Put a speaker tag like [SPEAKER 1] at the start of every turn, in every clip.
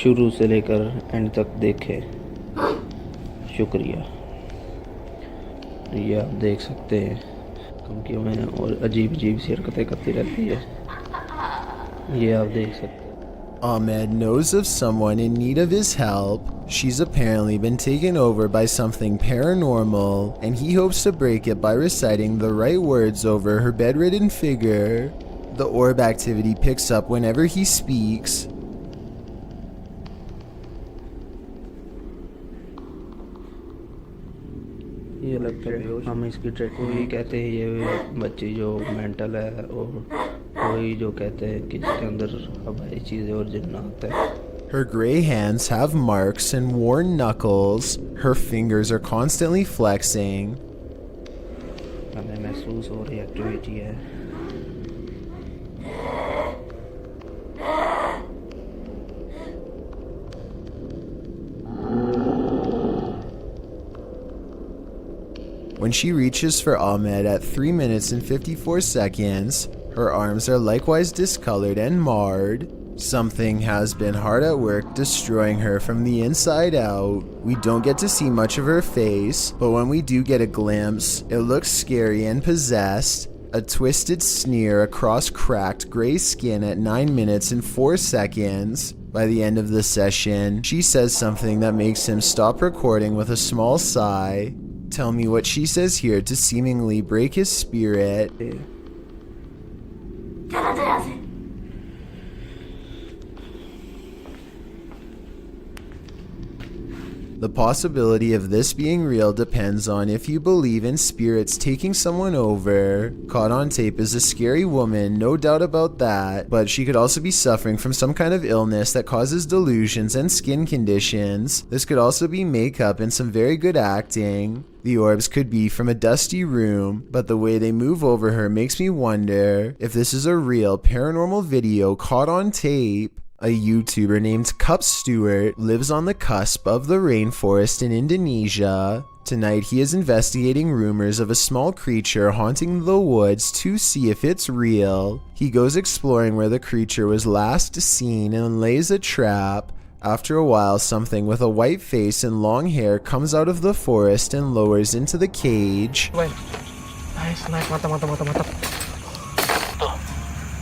[SPEAKER 1] शुरू से लेकर एंड तक देखे। शुक्रिया। ये आप देख सकते हैं धमकियों में और अजीब अजीब सी हरकतें करती रहती है। ये आप देख सकते हैं।
[SPEAKER 2] Ahmed knows of someone in need of his help. She's apparently been taken over by something paranormal, and he hopes to break it by reciting the right words over her bedridden figure. The orb activity picks up whenever he speaks.
[SPEAKER 1] ये लगता है हम इसकी track को ही कहते हैं। ये बच्ची जो मेंटल है और वही जो कहते हैं कि जिसके अंदर हवाई चीज़ें और जिन्नात है।
[SPEAKER 2] Her gray hands have marks and worn knuckles. Her fingers are constantly flexing.
[SPEAKER 1] हमें महसूस हो रही एक्टिविटी है।
[SPEAKER 2] When she reaches for Ahmed at 3 minutes and 54 seconds, her arms are likewise discolored and marred. Something has been hard at work destroying her from the inside out. We don't get to see much of her face, but when we do get a glimpse, it looks scary and possessed. A twisted sneer across cracked gray skin at 9 minutes and 4 seconds. By the end of the session, she says something that makes him stop recording with a small sigh. Tell me what she says here to seemingly break his spirit. The possibility of this being real depends on if you believe in spirits taking someone over. Caught on tape is a scary woman, no doubt about that, but she could also be suffering from some kind of illness that causes delusions and skin conditions. This could also be makeup and some very good acting. The orbs could be from a dusty room, but the way they move over her makes me wonder if this is a real paranormal video caught on tape. A YouTuber named Cup Stewart lives on the cusp of the rainforest in Indonesia. Tonight he is investigating rumors of a small creature haunting the woods to see if it's real. He goes exploring where the creature was last seen and lays a trap. After a while, something with a white face and long hair comes out of the forest and lowers into the cage.
[SPEAKER 3] Nice, mantap. Tuh,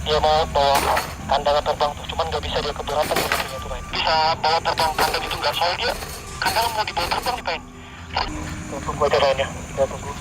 [SPEAKER 3] dia mau bawa kandang terbang tuh, cuman nggak bisa dia keberatan sepertinya tuh, Pain. Bisa bawa terbang kandang itu nggak? Soalnya dia kandang mau dibawa terbang nih, Pain. Tunggu aja lainnya, kita tunggu.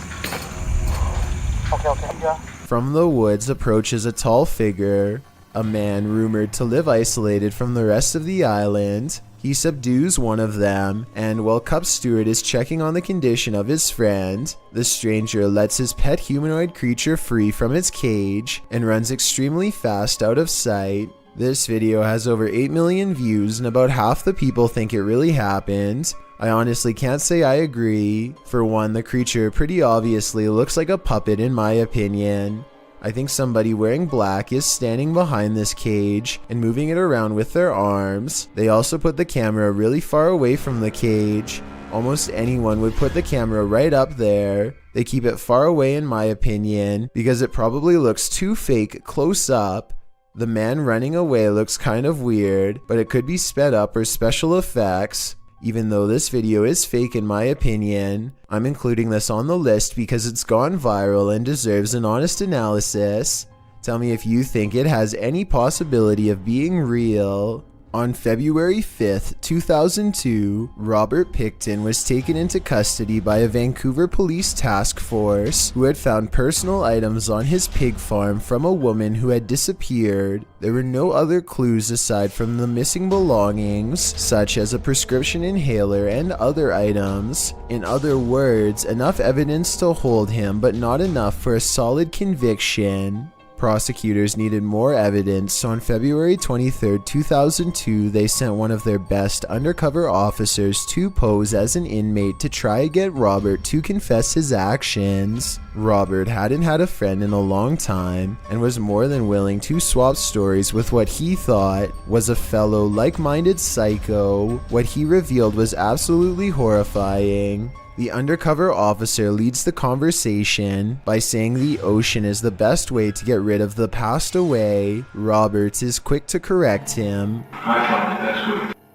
[SPEAKER 3] Oke, ya.
[SPEAKER 2] From the woods approaches a tall figure, a man rumored to live isolated from the rest of the island. He subdues one of them, and while Cup Stewart is checking on the condition of his friend, the stranger lets his pet humanoid creature free from its cage and runs extremely fast out of sight. This video has over 8 million views, and about half the people think it really happened. I honestly can't say I agree. For one, the creature pretty obviously looks like a puppet in my opinion. I think somebody wearing black is standing behind this cage and moving it around with their arms. They also put the camera really far away from the cage. Almost anyone would put the camera right up there. They keep it far away in my opinion because it probably looks too fake close up. The man running away looks kind of weird, but it could be sped up or special effects. Even though this video is fake in my opinion, I'm including this on the list because it's gone viral and deserves an honest analysis. Tell me if you think it has any possibility of being real. On February 5th, 2002, Robert Picton was taken into custody by a Vancouver police task force who had found personal items on his pig farm from a woman who had disappeared. There were no other clues aside from the missing belongings, such as a prescription inhaler and other items. In other words, enough evidence to hold him, but not enough for a solid conviction. Prosecutors needed more evidence, so on February 23, 2002, they sent one of their best undercover officers to pose as an inmate to try to get Robert to confess his actions. Robert hadn't had a friend in a long time and was more than willing to swap stories with what he thought was a fellow like-minded psycho. What he revealed was absolutely horrifying. The undercover officer leads the conversation by saying the ocean is the best way to get rid of the passed away. Roberts is quick to correct him.
[SPEAKER 4] I thought the best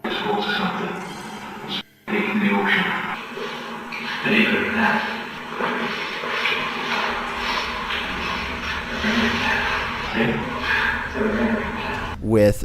[SPEAKER 4] way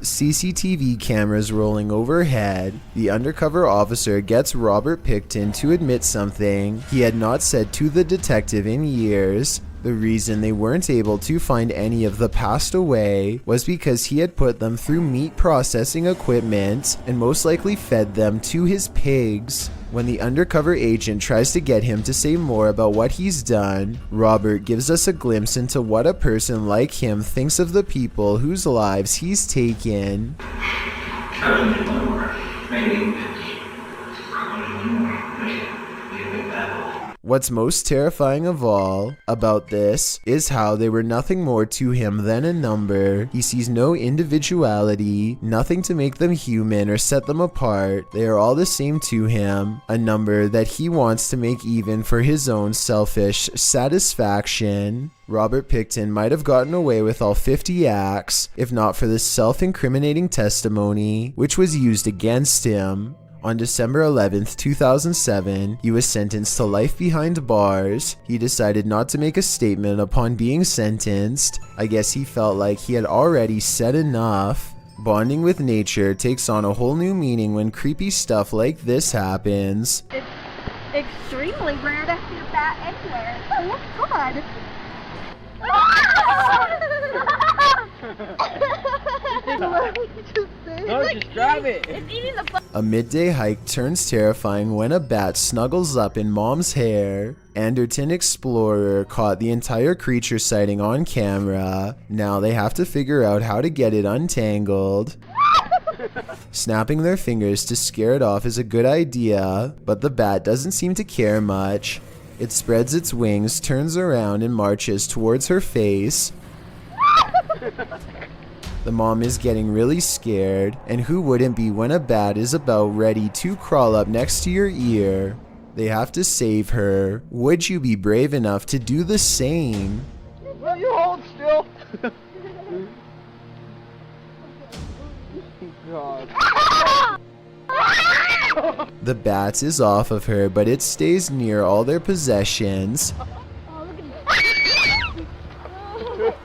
[SPEAKER 2] CCTV cameras rolling overhead, the undercover officer gets Robert Pickton to admit something he had not said to the detective in years. The reason they weren't able to find any of the passed away was because he had put them through meat processing equipment and most likely fed them to his pigs. When the undercover agent tries to get him to say more about what he's done, Robert gives us a glimpse into what a person like him thinks of the people whose lives he's taken. What's most terrifying of all about this is how they were nothing more to him than a number. He sees no individuality, nothing to make them human or set them apart. They are all the same to him, a number that he wants to make even for his own selfish satisfaction. Robert Pickton might have gotten away with all 50 acts, if not for this self-incriminating testimony, which was used against him. On December 11th, 2007, he was sentenced to life behind bars. He decided not to make a statement upon being sentenced. I guess he felt like he had already said enough. Bonding with nature takes on a whole new meaning when creepy stuff like this happens.
[SPEAKER 4] It's extremely rare to see a bat anywhere. Oh, God.
[SPEAKER 5] No, just grab it.
[SPEAKER 4] It's eating the
[SPEAKER 2] A midday hike turns terrifying when a bat snuggles up in Mom's hair. Anderton Explorer caught the entire creature sighting on camera. Now they have to figure out how to get it untangled. Snapping their fingers to scare it off is a good idea, but the bat doesn't seem to care much. It spreads its wings, turns around, and marches towards her face. The mom is getting really scared, and who wouldn't be when a bat is about ready to crawl up next to your ear? They have to save her. Would you be brave enough to do the same?
[SPEAKER 5] Will you hold still? God.
[SPEAKER 2] The bat is off of her, but it stays near all their possessions.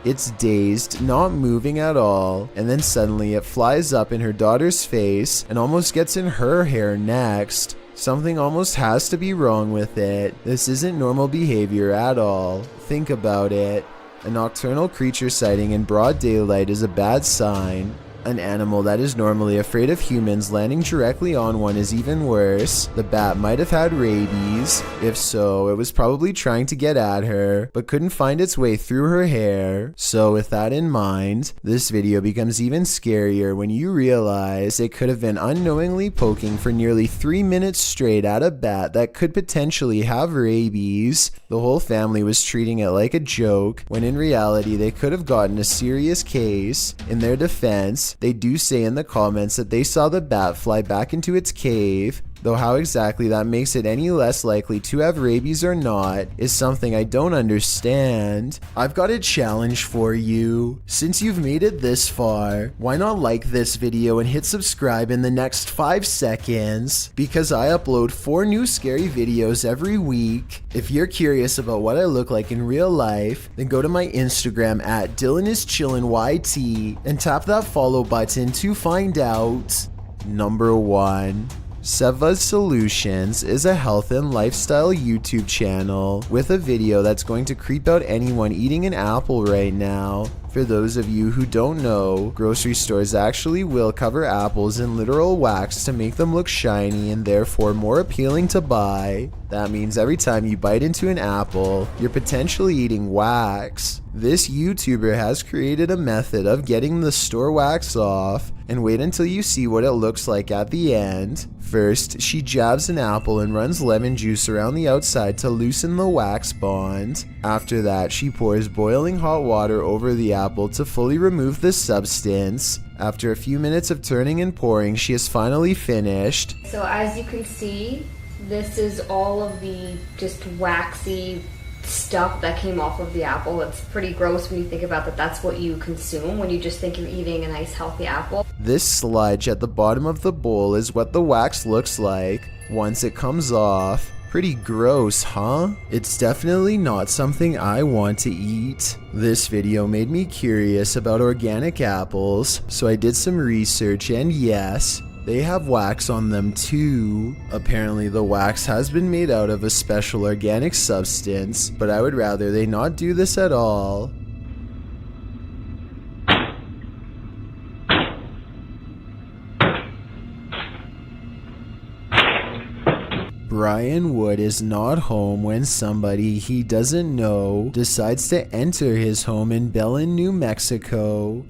[SPEAKER 2] It's dazed, not moving at all, and then suddenly it flies up in her daughter's face and almost gets in her hair next. Something almost has to be wrong with it. This isn't normal behavior at all. Think about it. A nocturnal creature sighting in broad daylight is a bad sign. An animal that is normally afraid of humans landing directly on one is even worse. The bat might have had rabies. If so, it was probably trying to get at her, but couldn't find its way through her hair. So with that in mind, this video becomes even scarier when you realize it could have been unknowingly poking for nearly 3 minutes straight at a bat that could potentially have rabies. The whole family was treating it like a joke, when in reality they could have gotten a serious case. In their defense, they do say in the comments that they saw the bat fly back into its cave, though how exactly that makes it any less likely to have rabies or not is something I don't understand. I've got a challenge for you. Since you've made it this far, why not like this video and hit subscribe in the next 5 seconds? Because I upload 4 new scary videos every week. If you're curious about what I look like in real life, then go to my Instagram at DylanIsChillinYT and tap that follow button to find out. Number 1. Seva's Solutions is a health and lifestyle YouTube channel with a video that's going to creep out anyone eating an apple right now. For those of you who don't know, grocery stores actually will cover apples in literal wax to make them look shiny and therefore more appealing to buy. That means every time you bite into an apple, you're potentially eating wax. This YouTuber has created a method of getting the store wax off, and wait until you see what it looks like at the end. First, she jabs an apple and runs lemon juice around the outside to loosen the wax bond. After that, she pours boiling hot water over the apple to fully remove the substance. After a few minutes of turning and pouring, she is finally finished.
[SPEAKER 6] So as you can see, this is all of the just waxy stuff that came off of the apple. It's pretty gross when you think about that. That's what you consume when you just think you're eating a nice healthy apple.
[SPEAKER 2] This sludge at the bottom of the bowl is what the wax looks like once it comes off. Pretty gross, huh? It's definitely not something I want to eat. This video made me curious about organic apples, so I did some research, and yes, they have wax on them too. Apparently the wax has been made out of a special organic substance, but I would rather they not do this at all. Brian Wood is not home when somebody he doesn't know decides to enter his home in Belen, New Mexico.